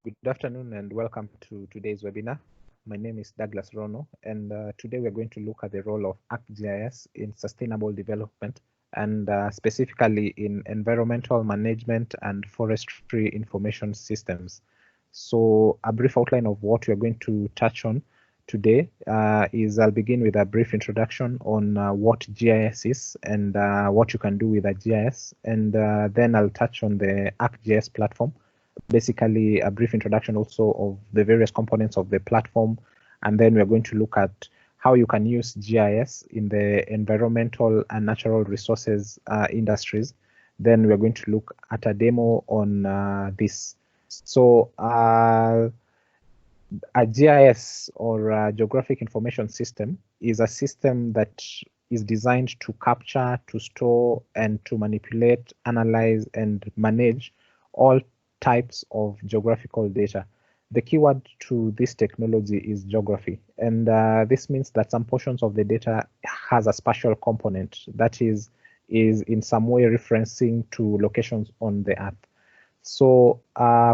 Good afternoon and welcome to today's webinar. My name is Douglas Rono, and today we're going to look at the role of ArcGIS in sustainable development and specifically in environmental management and forestry information systems. So a brief outline of what we're going to touch on today is I'll begin with a brief introduction on what GIS is and what you can do with a GIS, and then I'll touch on the ArcGIS platform. Basically a brief introduction also of the various components of the platform, and then we're going to look at how you can use GIS in the environmental and natural resources industries. Then we're going to look at a demo on this. So a GIS, or a geographic information system, is a system that is designed to capture, to store, and to manipulate, analyze, and manage all types of geographical data. The keyword to this technology is geography, and this means that some portions of the data has a spatial component that is in some way referencing to locations on the earth. So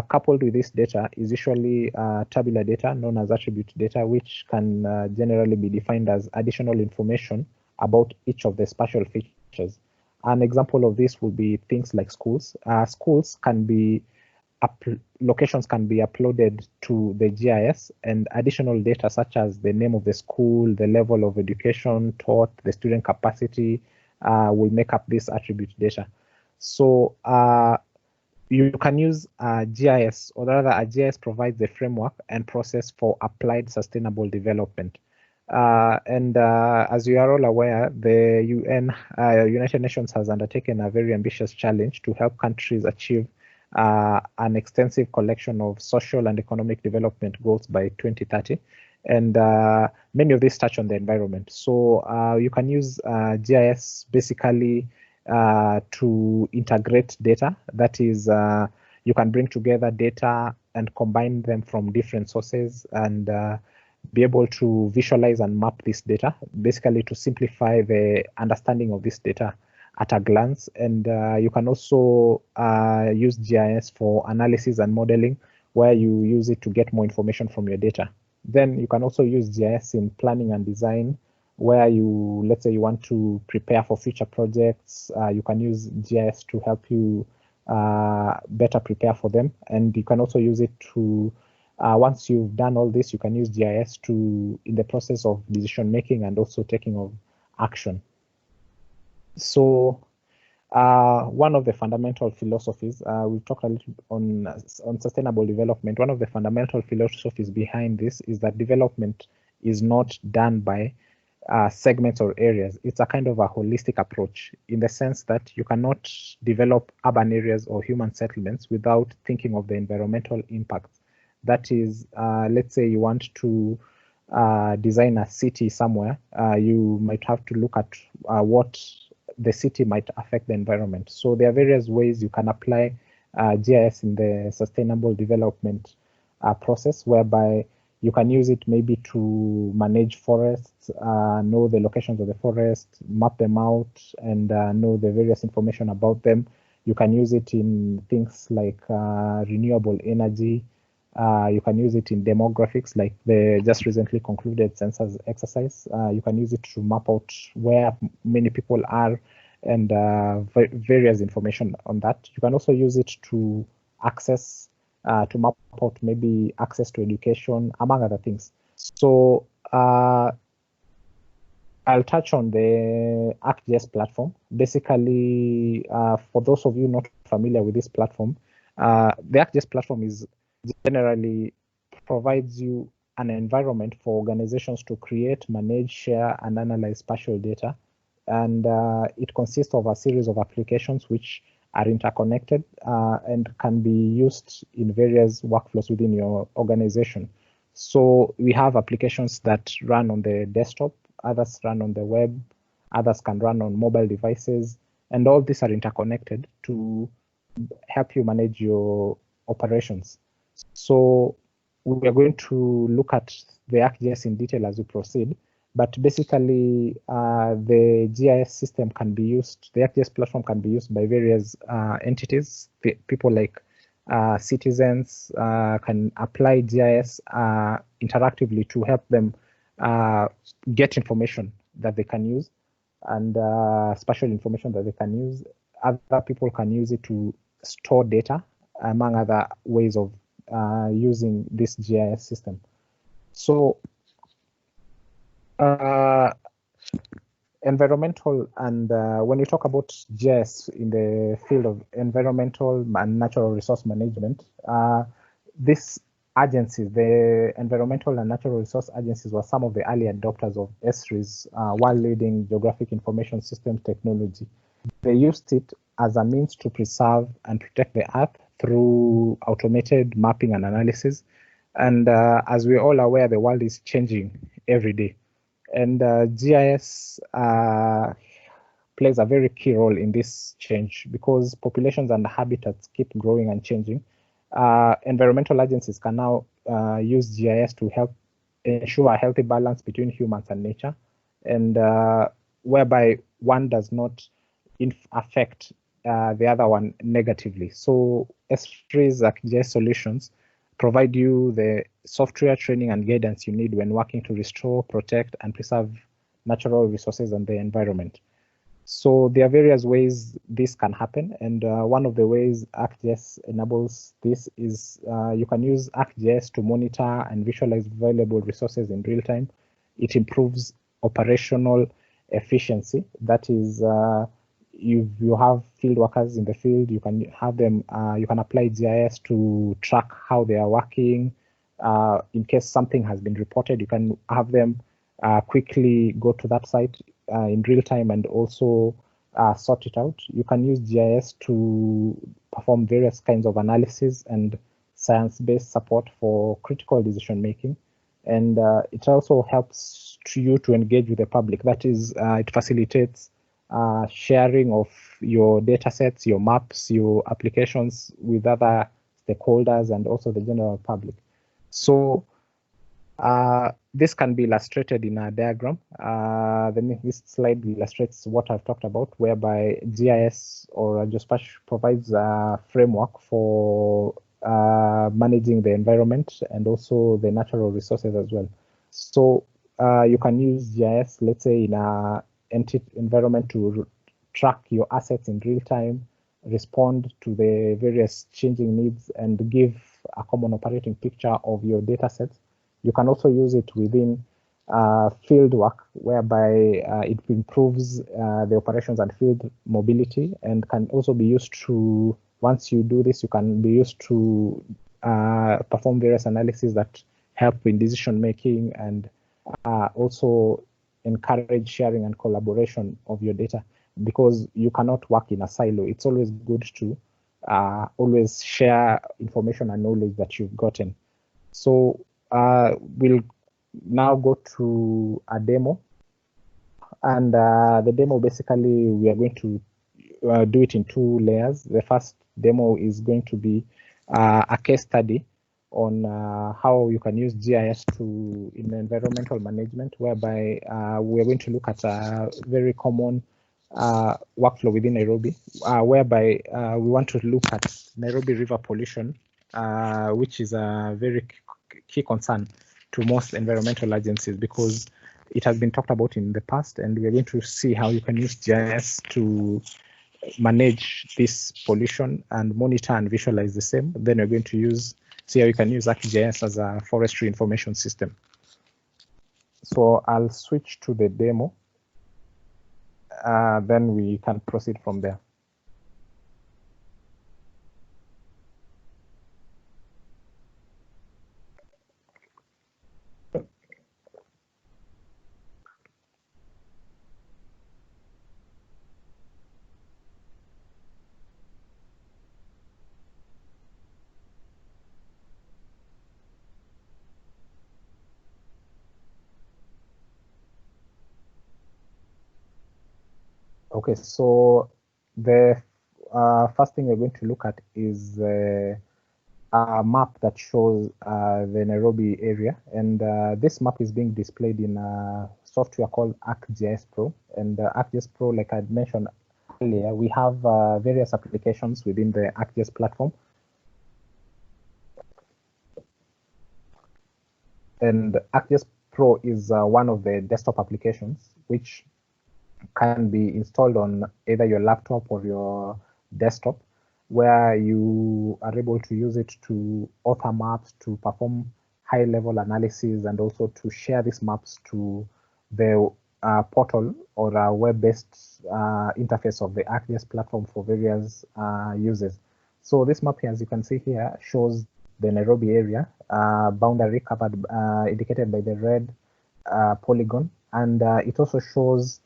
coupled with this data is usually tabular data known as attribute data, which can generally be defined as additional information about each of the spatial features. An example of this would be things like schools. Schools can be locations can be uploaded to the GIS, and additional data such as the name of the school, the level of education taught, the student capacity will make up this attribute data. So you can use GIS, or rather a GIS provides the framework and process for applied sustainable development. As you are all aware, the United Nations has undertaken a very ambitious challenge to help countries achieve an extensive collection of social and economic development goals by 2030, and many of these touch on the environment. So you can use GIS basically to integrate data. That is, you can bring together data and combine them from different sources and be able to visualize and map this data, basically to simplify the understanding of this data at a glance. And you can also use GIS for analysis and modeling, where you use it to get more information from your data. Then you can also use GIS in planning and design, where you, let's say you want to prepare for future projects. You can use GIS to help you better prepare for them. And you can also use it to, once you've done all this, you can use GIS to, in the process of decision making and also taking of action. So one of the fundamental philosophies, we've talked a little on sustainable development. One of the fundamental philosophies behind this is that development is not done by segments or areas. It's a kind of a holistic approach, in the sense that you cannot develop urban areas or human settlements without thinking of the environmental impacts. That is, let's say you want to design a city somewhere, you might have to look at what the city might affect the environment. So there are various ways you can apply GIS in the sustainable development process, whereby you can use it maybe to manage forests, know the locations of the forest, map them out, and know the various information about them. You can use it in things like renewable energy. You can use it in demographics, like the just recently concluded census exercise. You can use it to map out where many people are, and various information on that. You can also use it to access, to map out maybe access to education, among other things. So I'll touch on the ArcGIS platform. Basically, for those of you not familiar with this platform, the ArcGIS platform is generally provides you an environment for organizations to create, manage, share, and analyze spatial data. And it consists of a series of applications which are interconnected and can be used in various workflows within your organization. So we have applications that run on the desktop, others run on the web, others can run on mobile devices, and all these are interconnected to help you manage your operations. So we are going to look at the ArcGIS in detail as we proceed, but basically the GIS system can be used, the ArcGIS platform can be used by various entities, people like citizens can apply GIS interactively to help them get information that they can use, and spatial information that they can use. Other people can use it to store data, among other ways of using this GIS system. So environmental, and when we talk about GIS in the field of environmental and natural resource management, these agencies, the environmental and natural resource agencies, were some of the early adopters of Esri's world-leading geographic information systems technology. They used it as a means to preserve and protect the Earth through automated mapping and analysis. And as we're all aware, the world is changing every day. And GIS plays a very key role in this change because populations and habitats keep growing and changing. Environmental agencies can now use GIS to help ensure a healthy balance between humans and nature, and whereby one does not affect the other one negatively. So Esri's ArcGIS solutions provide you the software training and guidance you need when working to restore, protect, and preserve natural resources and the environment. So there are various ways this can happen, and one of the ways ArcGIS enables this is you can use ArcGIS to monitor and visualize available resources in real time. It improves operational efficiency. That is, you have field workers in the field, you can have them, you can apply GIS to track how they are working. In case something has been reported, you can have them quickly go to that site in real time and also sort it out. You can use GIS to perform various kinds of analysis and science-based support for critical decision making. And it also helps you to engage with the public. That is, it facilitates sharing of your data sets, your maps, your applications with other stakeholders and also the general public. So this can be illustrated in a diagram. This slide illustrates what I've talked about, whereby GIS or geospatial provides a framework for managing the environment and also the natural resources as well. So you can use GIS, let's say, in a environment to track your assets in real time, respond to the various changing needs, and give a common operating picture of your data sets. You can also use it within field work, whereby it improves the operations and field mobility, and can also be used to, once you do this, you can be used to perform various analyses that help in decision making and also encourage sharing and collaboration of your data, because you cannot work in a silo. It's always good to always share information and knowledge that you've gotten. So we'll now go to a demo, and the demo, basically we are going to do it in 2 layers. The first demo is going to be a case study on how you can use GIS in environmental management, whereby we're going to look at a very common workflow within Nairobi, whereby we want to look at Nairobi river pollution, which is a very key concern to most environmental agencies because it has been talked about in the past, and we're going to see how you can use GIS to manage this pollution and monitor and visualize the same. Then we're going to see how you can use ArcGIS as a forestry information system. So I'll switch to the demo, then we can proceed from there. Okay, so the first thing we're going to look at is a map that shows the Nairobi area, and this map is being displayed in a software called ArcGIS Pro. And ArcGIS Pro, like I mentioned earlier, we have various applications within the ArcGIS platform. And ArcGIS Pro is one of the desktop applications which can be installed on either your laptop or your desktop, where you are able to use it to author maps, to perform high-level analysis, and also to share these maps to the portal or a web-based interface of the ArcGIS platform for various uses. So this map here, as you can see here, shows the Nairobi area, boundary covered, indicated by the red polygon, and it also shows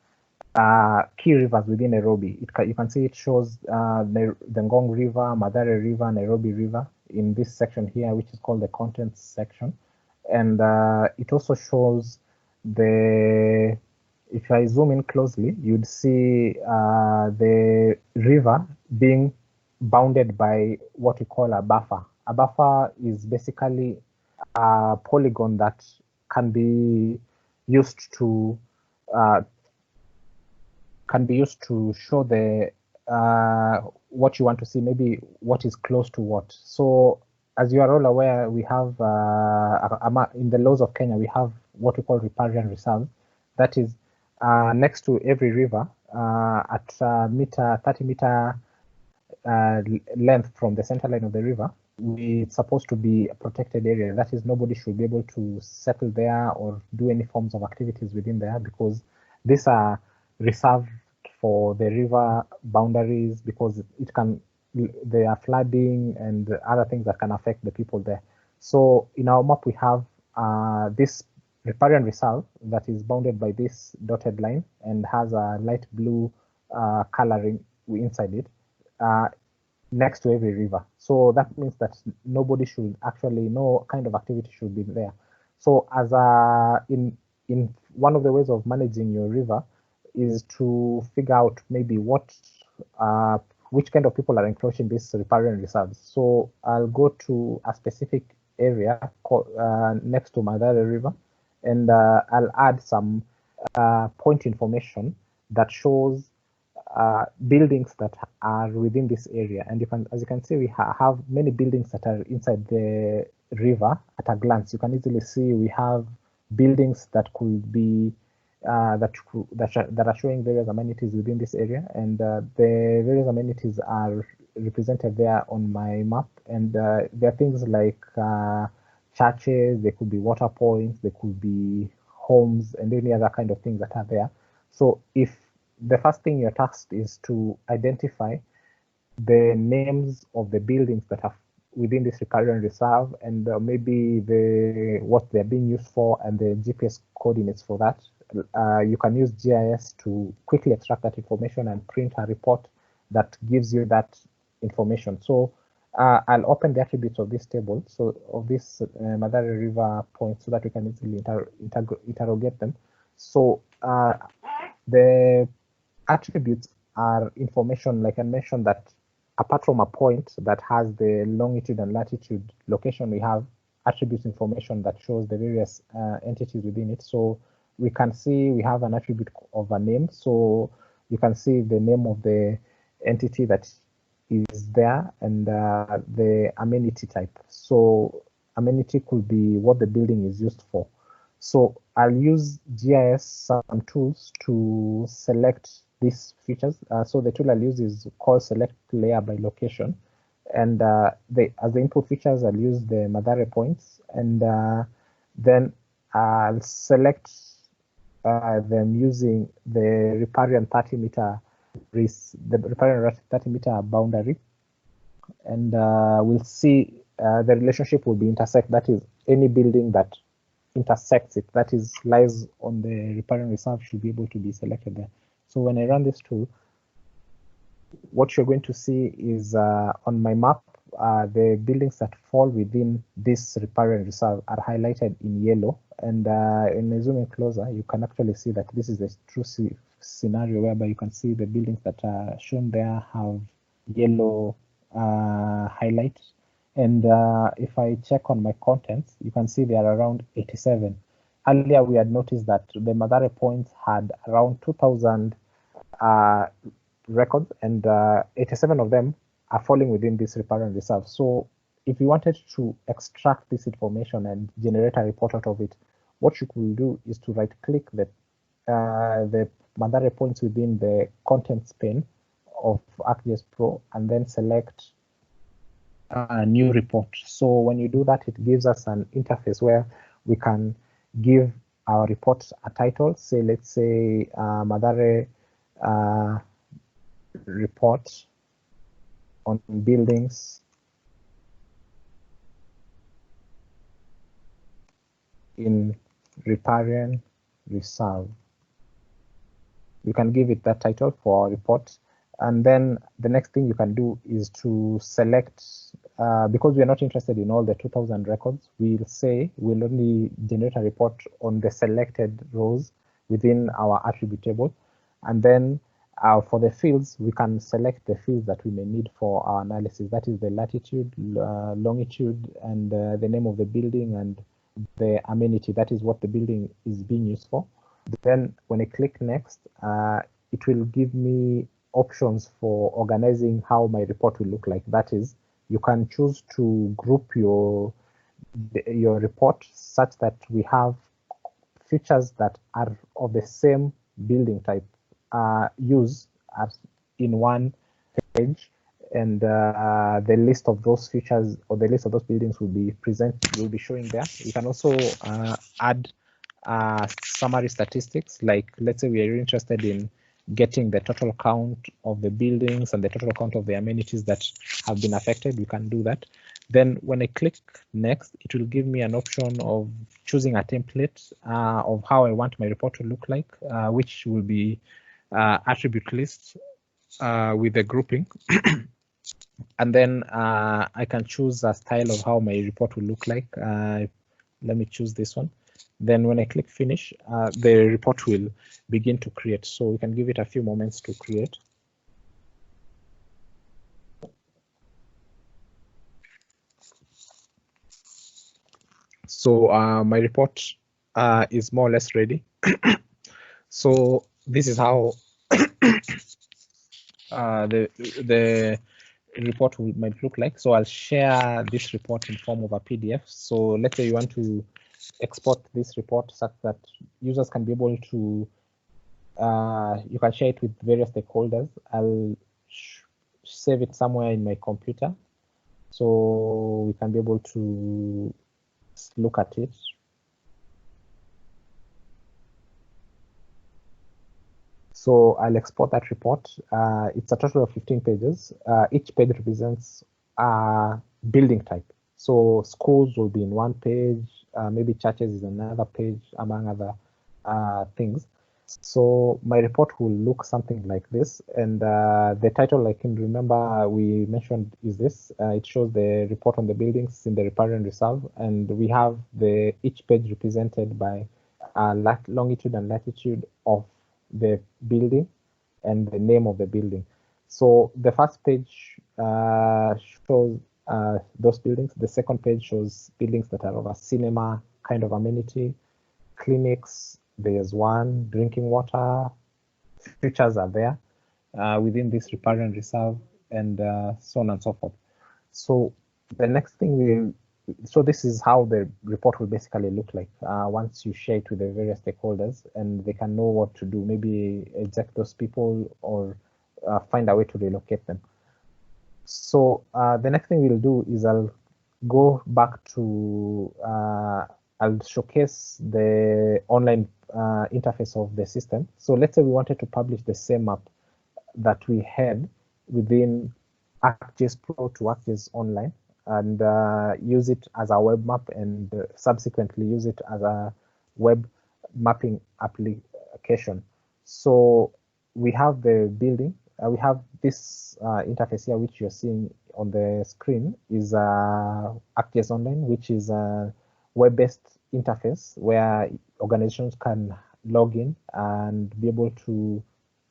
key rivers within Nairobi. You can see it shows the Ngong River, Mathare River, Nairobi River in this section here, which is called the contents section. And it also shows the, if I zoom in closely, you'd see the river being bounded by what we call a buffer. A buffer is basically a polygon that can be used to show the what you want to see, maybe what is close to what. So as you are all aware, we have in the laws of Kenya, we have what we call riparian reserve. That is next to every river at 30-meter length from the center line of the river, it's supposed to be a protected area. That is, nobody should be able to settle there or do any forms of activities within there, because these are reserved for the river boundaries, because there are flooding and other things that can affect the people there. So in our map, we have this riparian reserve that is bounded by this dotted line and has a light blue coloring inside it, next to every river. So that means that nobody should actually, no kind of activity should be there. So as in one of the ways of managing your river is to figure out maybe which kind of people are encroaching these riparian reserves. So I'll go to a specific area called, next to Mathare River, and I'll add some point information that shows buildings that are within this area. And as you can see, we have many buildings that are inside the river at a glance. You can easily see we have buildings that could be that are showing various amenities within this area, and the various amenities are represented there on my map. And there are things like churches, there could be water points, there could be homes, and any other kind of things that are there. So if the first thing you're tasked is to identify the names of the buildings that are within this riparian reserve, and maybe what they're being used for, and the GPS coordinates for that. You can use GIS to quickly extract that information and print a report that gives you that information. So I'll open the attributes of this table, so of this Mathare River point, so that we can easily interrogate them. So the attributes are information, like I mentioned, that apart from a point that has the longitude and latitude location, we have attributes information that shows the various entities within it. So we can see we have an attribute of a name. So you can see the name of the entity that is there, and the amenity type. So amenity could be what the building is used for. So I'll use GIS some tools to select these features. So the tool I'll use is called select layer by location. And as the input features, I'll use the Mathare points, and then I'll select them using the riparian 30-meter boundary. And we'll see the relationship will be intersect. That is, any building that intersects it, that is lies on the riparian reserve, should be able to be selected there. So when I run this tool, what you're going to see is on my map, the buildings that fall within this riparian reserve are highlighted in yellow. And when I zoom in closer, you can actually see that this is a true scenario whereby you can see the buildings that are shown there have yellow highlight. And if I check on my contents, you can see they are around 87. Earlier, we had noticed that the Mathare points had around 2,000 records, and 87 of them are falling within this riparian reserve. So if you wanted to extract this information and generate a report out of it, what you could do is to right-click the Mandare points within the contents pane of ArcGIS Pro and then select a new report. So when you do that, it gives us an interface where we can give our report a title. Say, let's say Mandare report on buildings in riparian reserve. You can give it that title for our report. And then the next thing you can do is to select, because we are not interested in all the 2000 records, we'll say we'll only generate a report on the selected rows within our attribute table. And then for the fields, we can select the fields that we may need for our analysis. That is the latitude, longitude, and the name of the building and the amenity. That is what the building is being used for. Then when I click next, it will give me options for organizing how my report will look like. That is, you can choose to group your report such that we have features that are of the same building type used as in one page, and the list of those features or the list of those buildings will be showing there. You can also add summary statistics, like let's say we are interested in getting the total count of the buildings and the total count of the amenities that have been affected. We can do that. Then when I click next, it will give me an option of choosing a template of how I want my report to look like, which will be attribute list with the grouping. And then I can choose a style of how my report will look like. Let me choose this one. Then when I click finish, the report will begin to create. So we can give it a few moments to create. So my report is more or less ready. So this is how the report might look like. So I'll share this report in form of a PDF. So let's say you want to export this report such that users can be able to, you can share it with various stakeholders. I'll save it somewhere in my computer so we can be able to look at it. So I'll export that report. It's a total of 15 pages. Each page represents a building type. So schools will be in one page, maybe churches is another page, among other things. So my report will look something like this. And the title I can remember we mentioned is this. It shows the report on the buildings in the riparian reserve. And we have each page represented by longitude and latitude of the building and the name of the building. So the first page shows those buildings. The second page shows buildings that are of a cinema kind of amenity, clinics. There's one, drinking water, features are there within this riparian reserve, and so on and so forth. So the next thing so this is how the report will basically look like once you share it with the various stakeholders, and they can know what to do, maybe eject those people or find a way to relocate them. So the next thing we'll do is I'll go back to, I'll showcase the online interface of the system. So let's say we wanted to publish the same map that we had within ArcGIS Pro to ArcGIS Online, and use it as a web map, and subsequently use it as a web mapping application. So we have the building. We have this interface here, which you're seeing on the screen, is ArcGIS Online, which is a web-based interface where organizations can log in and be able to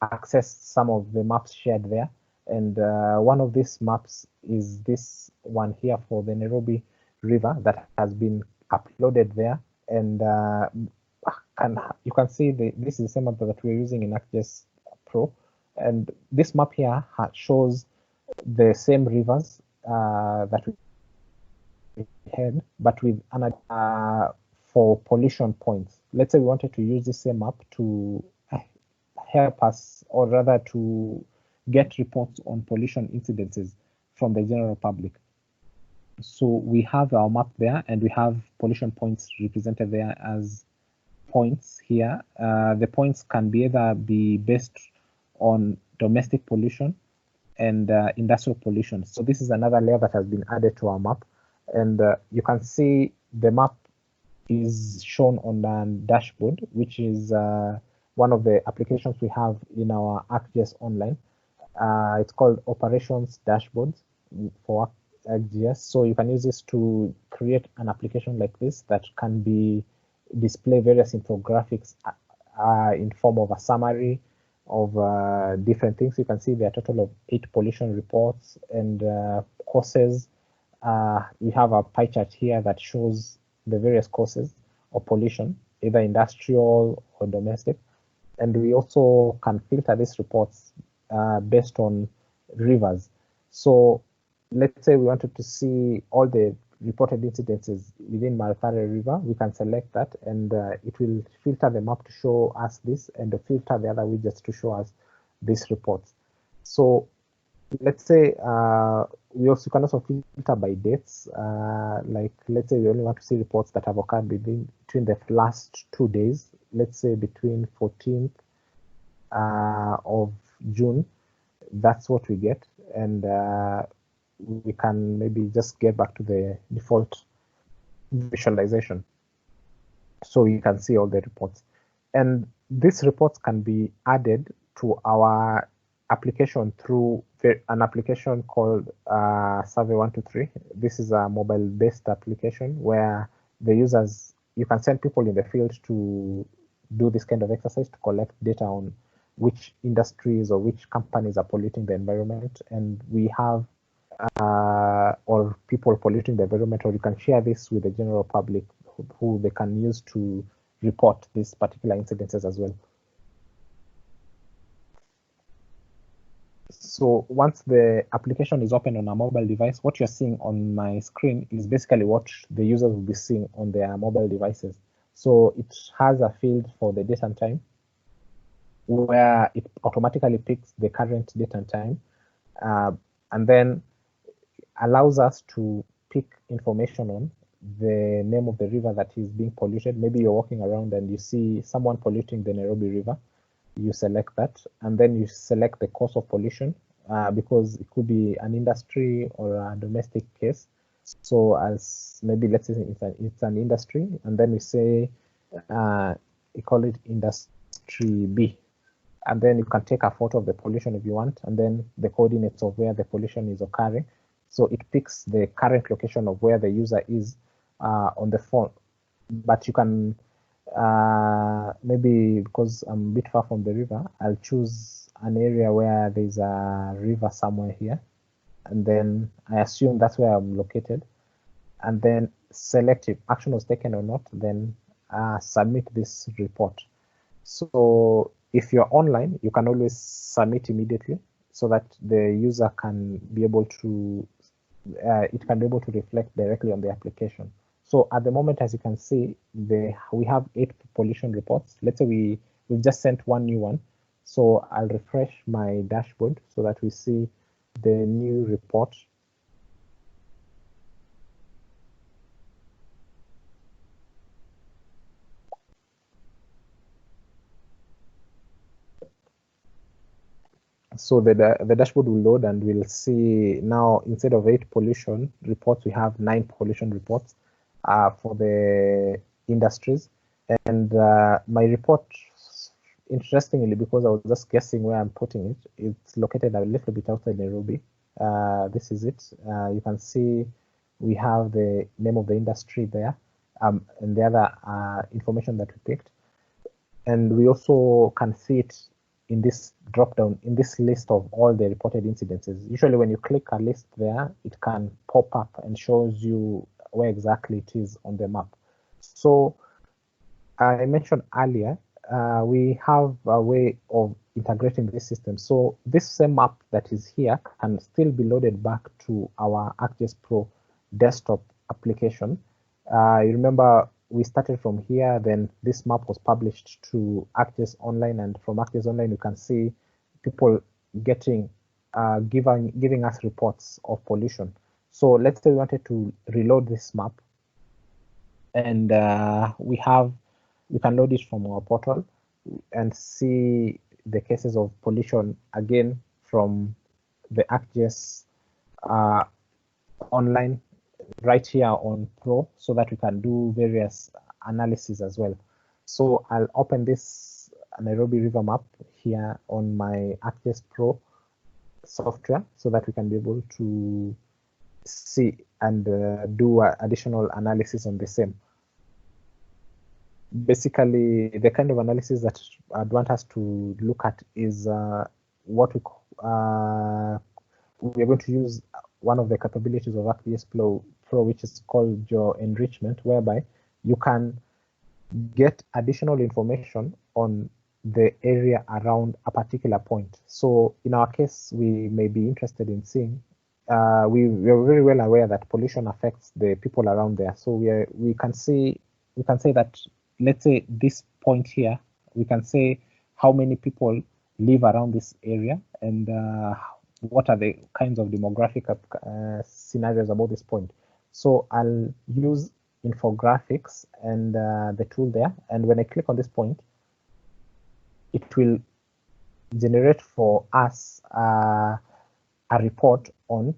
access some of the maps shared there. And one of these maps is this one here for the Nairobi River that has been uploaded there. And you can see this is the same map that we're using in ArcGIS Pro. And this map here shows the same rivers that we had, but with another for pollution points. Let's say we wanted to use the same map to help us, or rather to get reports on pollution incidences from the general public. So we have our map there, and we have pollution points represented there as points here. The points can be either be based on domestic pollution and industrial pollution. So this is another layer that has been added to our map, and you can see the map is shown on a dashboard, which is one of the applications we have in our ArcGIS Online. It's called Operations Dashboards for ArcGIS. So you can use this to create an application like this that can be display various infographics in form of a summary of different things. You can see there are a total of 8 pollution reports and causes. We have a pie chart here that shows the various causes of pollution, either industrial or domestic. And we also can filter these reports based on rivers. So let's say we wanted to see all the reported incidences within Marthare River. We can select that, and it will filter the map to show us this, and filter the other widgets to show us these reports. So let's say we also can also filter by dates. Like let's say we only want to see reports that have occurred between the last 2 days. Let's say between 14th of June. That's what we get, and we can maybe just get back to the default visualization so you can see all the reports. And these reports can be added to our application through an application called Survey 123. This is a mobile-based application where the users, you can send people in the field to do this kind of exercise to collect data on which industries or which companies are polluting the environment, and we have or people polluting the environment, or you can share this with the general public who they can use to report these particular incidences as well. So once the application is open on a mobile device, what you're seeing on my screen is basically what the users will be seeing on their mobile devices. So it has a field for the date and time, where it automatically picks the current date and time, and then allows us to pick information on the name of the river that is being polluted. Maybe you're walking around and you see someone polluting the Nairobi River. You select that, and then you select the cause of pollution, because it could be an industry or a domestic case. So as maybe let's say it's an industry, and then we say we call it industry B. And then you can take a photo of the pollution if you want, and then the coordinates of where the pollution is occurring. So it picks the current location of where the user is on the phone. But you can, maybe because I'm a bit far from the river, I'll choose an area where there's a river somewhere here. And then I assume that's where I'm located. And then select if action was taken or not, then submit this report. So if you're online, you can always submit immediately so that the user can be able to, it can be able to reflect directly on the application. So at the moment, as you can see, we have 8 pollution reports. Let's say we've just sent one new one. So I'll refresh my dashboard so that we see the new report. So the dashboard will load, and we'll see now instead of 8 pollution reports, we have 9 pollution reports for the industries. And my report, interestingly, because I was just guessing where I'm putting it, it's located a little bit outside Nairobi. This is it. You can see we have the name of the industry there, and the other information that we picked. And we also can see it in this drop down, in this list of all the reported incidences. Usually when you click a list there, it can pop up and shows you where exactly it is on the map. So I mentioned earlier, we have a way of integrating this system. So this same map that is here can still be loaded back to our ArcGIS Pro desktop application. You remember we started from here, then this map was published to ArcGIS Online, and from ArcGIS Online you can see people getting giving us reports of pollution. So let's say we wanted to reload this map, and we can load it from our portal and see the cases of pollution again from the ArcGIS Online right here on Pro, so that we can do various analysis as well. So I'll open this Nairobi River map here on my ArcGIS Pro software so that we can be able to see and do additional analysis on the same. Basically, the kind of analysis that I'd want us to look at is what we're going to use one of the capabilities of ArcGIS Pro, which is called geo-enrichment, whereby you can get additional information on the area around a particular point. So in our case, we may be interested in seeing, we're very well aware that pollution affects the people around there. So we can say that, let's say this point here, we can say how many people live around this area, and what are the kinds of demographic scenarios about this point. So I'll use infographics and the tool there, and when I click on this point, it will generate for us a report on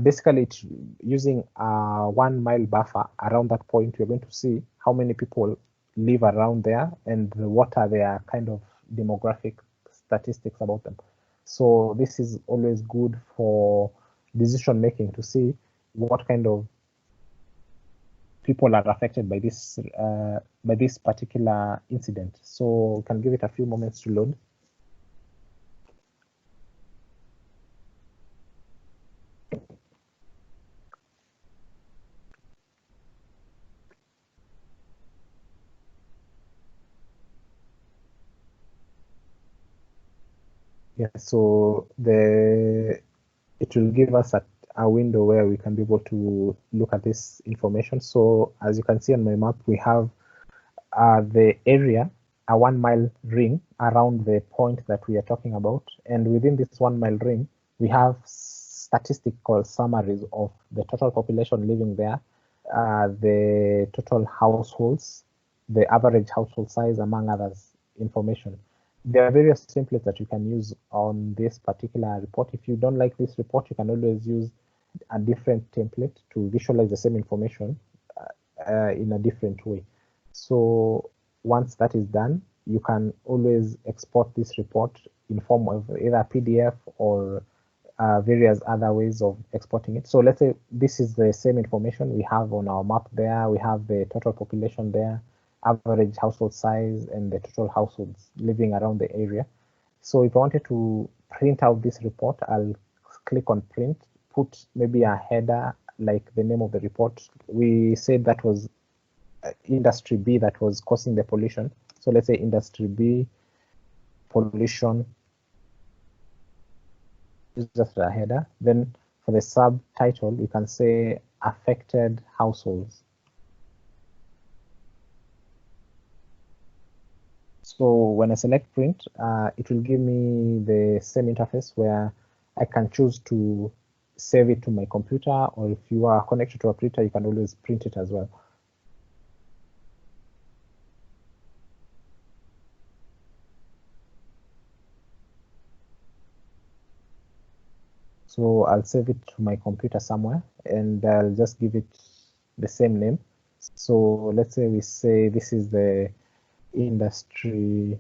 basically it's using a 1 mile buffer around that point. We're going to see how many people live around there and what are their kind of demographic statistics about them. So this is always good for decision making, to see what kind of people are affected by this particular incident. So we can give it a few moments to load. Yeah, so it will give us a window where we can be able to look at this information. So as you can see on my map, we have the area, a 1 mile ring around the point that we are talking about. And within this 1 mile ring, we have statistical summaries of the total population living there, the total households, the average household size, among others information. There are various templates that you can use on this particular report. If you don't like this report, you can always use a different template to visualize the same information in a different way. So once that is done, you can always export this report in form of either PDF or various other ways of exporting it. So let's say this is the same information we have on our map there. We have the total population there, average household size, and the total households living around the area. So if I wanted to print out this report, I'll click on print, put maybe a header like the name of the report. We said that was industry B that was causing the pollution. So let's say industry B pollution is just a header. Then for the subtitle, we can say affected households. So when I select print, it will give me the same interface where I can choose to save it to my computer, or if you are connected to a printer, you can always print it as well. So I'll save it to my computer somewhere, and I'll just give it the same name. So let's say we say this is the industry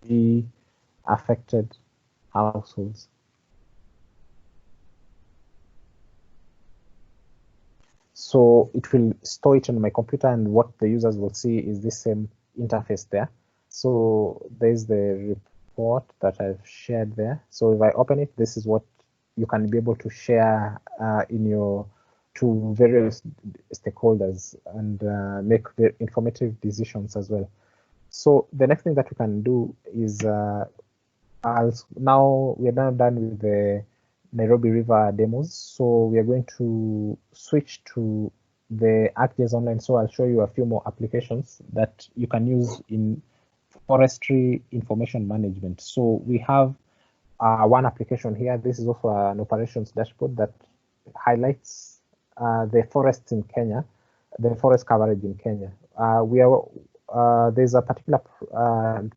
B affected households. So it will store it on my computer, and what the users will see is this same interface there. So there's the report that I've shared there. So if I open it, this is what you can be able to share to various stakeholders and make very informative decisions as well. So the next thing that we can do is now we are now done with Nairobi River demos. So we are going to switch to the ArcGIS Online. So I'll show you a few more applications that you can use in forestry information management. So we have one application here. This is also an operations dashboard that highlights the forests in Kenya, the forest coverage in Kenya. There's a particular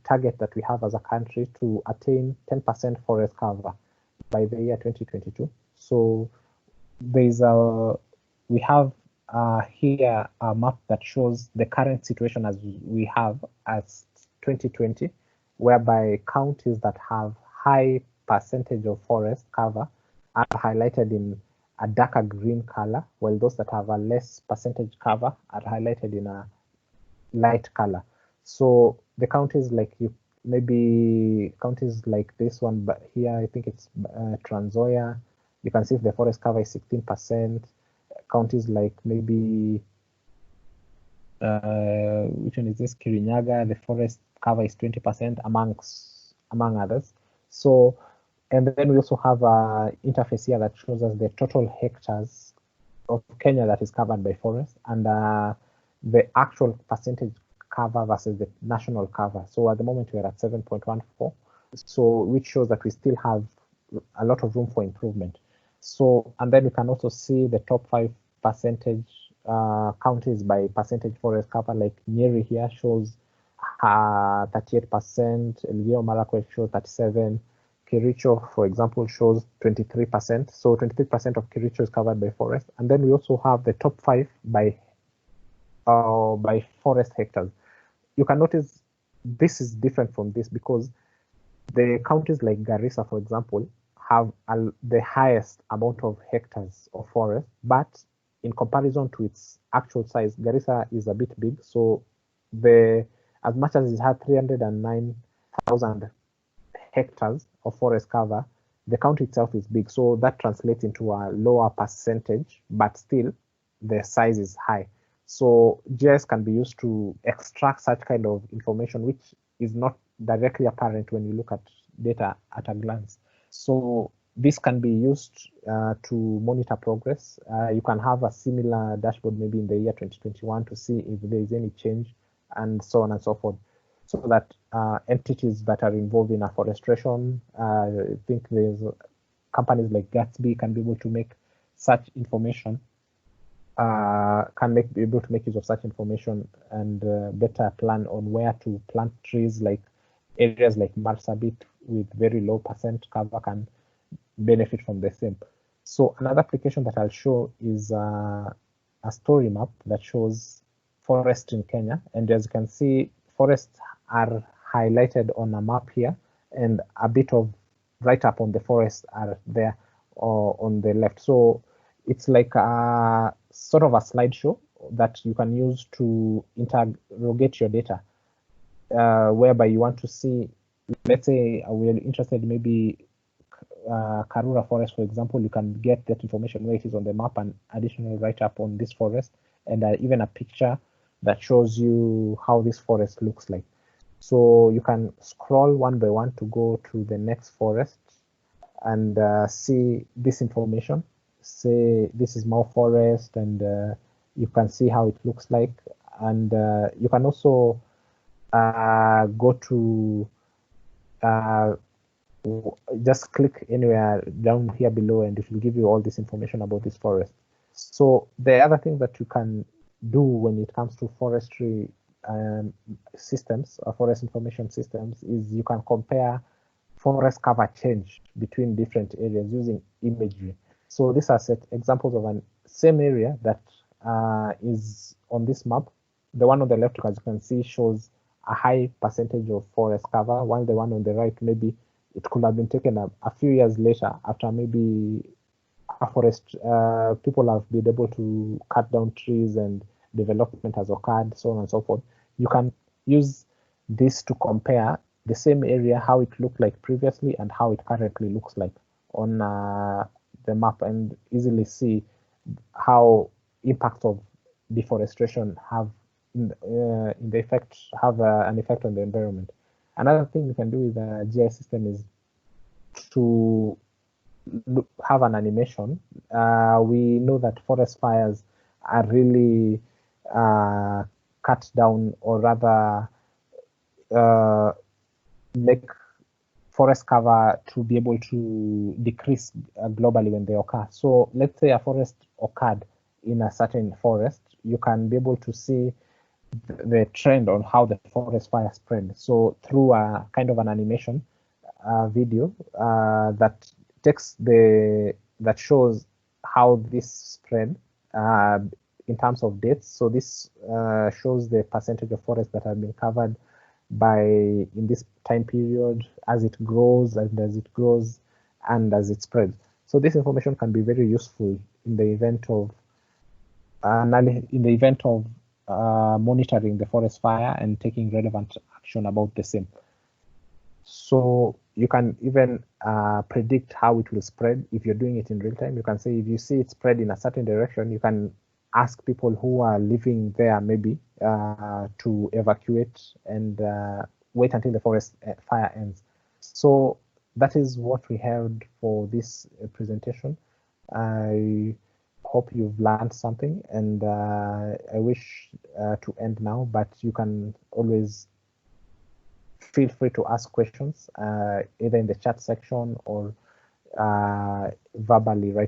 target that we have as a country to attain 10% forest cover by the year 2022. So we have here a map that shows the current situation as we have as 2020, whereby counties that have high percentage of forest cover are highlighted in a darker green color, while those that have a less percentage cover are highlighted in a light color. So the counties like maybe counties like this one, but here I think it's Trans Nzoia, you can see if the forest cover is 16%. Counties like maybe which one is this? Kirinyaga, the forest cover is 20% among others. So, and then we also have an interface here that shows us the total hectares of Kenya that is covered by forest and the actual percentage cover versus the national cover. So at the moment we're at 7.14, so which shows that we still have a lot of room for improvement. So, and then we can also see the top 5 percentage counties by percentage forest cover, like Nyeri here shows 38%, Elgeyo Marakwet shows 37%, Kericho, for example, shows 23%. So 23% of Kericho is covered by forest. And then we also have the top 5 by forest hectares. You can notice this is different from this because the counties like Garissa, for example, have the highest amount of hectares of forest, but in comparison to its actual size, Garissa is a bit big. So as much as it had 309,000 hectares of forest cover, the county itself is big. So that translates into a lower percentage, but still the size is high. So GIS can be used to extract such kind of information, which is not directly apparent when you look at data at a glance. So this can be used to monitor progress. You can have a similar dashboard maybe in the year 2021 to see if there is any change and so on and so forth, so that entities that are involved in afforestation, I think there's companies like Gatsby can be able to make such information, be able to make use of such information and better plan on where to plant trees, like areas like Marsabit with very low percent cover can benefit from the same. So another application that I'll show is a story map that shows forest in Kenya. And as you can see, forests are highlighted on a map here, and a bit of write-up on the forest are there or on the left. So it's like a sort of a slideshow that you can use to interrogate your data, whereby you want to see, let's say we're interested maybe Karura forest, for example. You can get that information where it is on the map and additional write-up on this forest, and even a picture that shows you how this forest looks like. So you can scroll one by one to go to the next forest and see this information. Say this is Mau Forest, and you can see how it looks like. And you can also go to just click anywhere down here below, and it will give you all this information about this forest. So the other thing that you can do when it comes to forestry systems or forest information systems is you can compare forest cover change between different areas using imagery. So these are set examples of an same area that is on this map. The one on the left, as you can see, shows a high percentage of forest cover, while the one on the right, maybe it could have been taken a few years later after maybe a forest, people have been able to cut down trees and development has occurred, so on and so forth. You can use this to compare the same area, how it looked like previously and how it currently looks like on the map, and easily see how impacts of deforestation have an effect on the environment. Another thing you can do with the GIS system is to have an animation, we know that forest fires are really cut down, or rather make forest cover to be able to decrease globally when they occur. So let's say a forest occurred in a certain forest, you can be able to see the trend on how the forest fire spread. So through a kind of an animation video that takes that shows how this spread in terms of dates. So this shows the percentage of forests that have been covered in this time period, as it grows and as it grows and as it spreads. So this information can be very useful in the event of monitoring the forest fire and taking relevant action about the same. So you can even predict how it will spread if you're doing it in real time. You can say if you see it spread in a certain direction, you can ask people who are living there maybe to evacuate and wait until the forest fire ends. So that is what we had for this presentation. I hope you've learned something, and I wish to end now, but you can always feel free to ask questions either in the chat section or verbally right